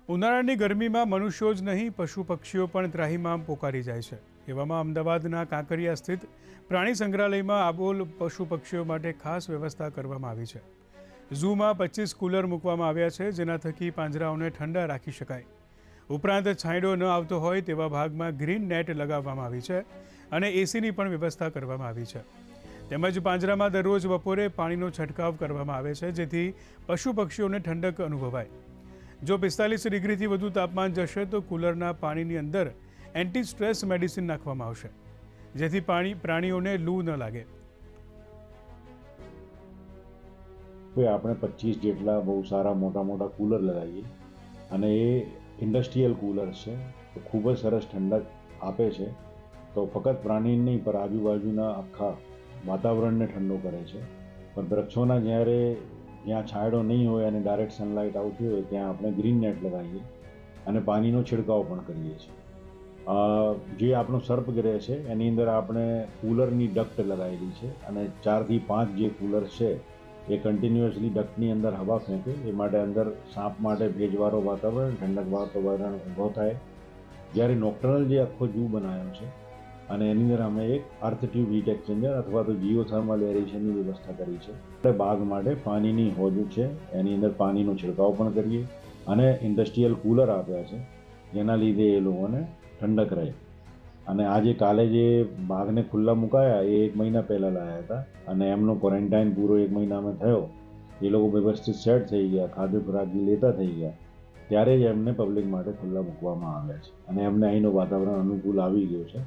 ઉનાળાની ગરમીમાં મનુષ્યો જ નહીં પશુ પક્ષીઓ પણ ત્રાહિમામ પોકારી જાય છે। એવામાં અમદાવાદના કાંકરિયા સ્થિત પ્રાણી સંગ્રહાલયમાં આબોલ પશુ પક્ષીઓ માટે ખાસ વ્યવસ્થા કરવામાં આવી છે। ઝૂમાં 25 કુલર મૂકવામાં આવ્યા છે, જેના થકી પાંજરાઓને ઠંડા રાખી શકાય। ઉપરાંત છાંયડો ન આવતો હોય તેવા ભાગમાં ગ્રીન નેટ લગાવવામાં આવી છે અને એસીની પણ વ્યવસ્થા કરવામાં આવી છે। તેમજ પાંજરામાં દરરોજ બપોરે પાણીનો છંટકાવ કરવામાં આવે છે, જેથી પશુ પક્ષીઓને ઠંડક અનુભવાય। જો 45 ડિગ્રીથી વધુ તાપમાન જશે તો કુલરના પાણીની અંદર એન્ટી સ્ટ્રેસ મેડિસિન નાખવામાં આવશે, જેથી પ્રાણીઓને લૂ ન લાગે। આપણે 25 જેટલા બહુ સારા મોટા મોટા કુલર લગાવીએ અને એ ઇન્ડસ્ટ્રીયલ કુલર છે, તો ખૂબ જ સરસ ઠંડક આપે છે। તો ફક્ત પ્રાણી નહીં પણ આજુબાજુના આખા વાતાવરણને ઠંડો કરે છે। પણ વૃક્ષોના જ્યાં છાંયડો નહીં હોય અને ડાયરેક્ટ સનલાઇટ આવતી હોય ત્યાં આપણે ગ્રીન નેટ લગાવીએ અને પાણીનો છિડકાવ પણ કરીએ છીએ। જે આપણો સર્પગૃહ છે એની અંદર આપણે કુલરની ડક્ટ લગાવેલી છે અને 4 થી 5 જે કુલર છે એ કન્ટિન્યુઅસલી ડક્ટની અંદર હવા ફેંકે, એ માટે અંદર સાપ માટે ભેજવાળો વાતાવરણ, ઠંડક વાતાવરણ ઊભો થાય। જ્યારે નોક્ટર્નલ જે આખો ઝૂ બનાવ્યો છે અને એની અંદર અમે એક અર્થ ટ્યુબ હીટ એક્સચેન્જર અથવા તો જીઓથર્મલ એરેશનની વ્યવસ્થા કરી છે। આપણે બાગ માટે પાણીની હોજ છે, એની અંદર પાણીનો છિડકાવ પણ કરીએ અને ઇન્ડસ્ટ્રીયલ કુલર આપ્યા છે, જેના લીધે એ લોકોને ઠંડક રહે। અને આજે કાલે જે બાગને ખુલ્લા મુકાયા એ 1 મહિના પહેલાં લાવ્યા હતા અને એમનો ક્વોરન્ટાઇન પૂરો 1 મહિનામાં થયો। એ લોકો વ્યવસ્થિત સેટ થઈ ગયા, ખાદ્ય ખોરાકની લેતા થઈ ગયા, ત્યારે જ એમને પબ્લિક માટે ખુલ્લા મૂકવામાં આવ્યા છે અને એમને અહીંનું વાતાવરણ અનુકૂળ આવી ગયું છે।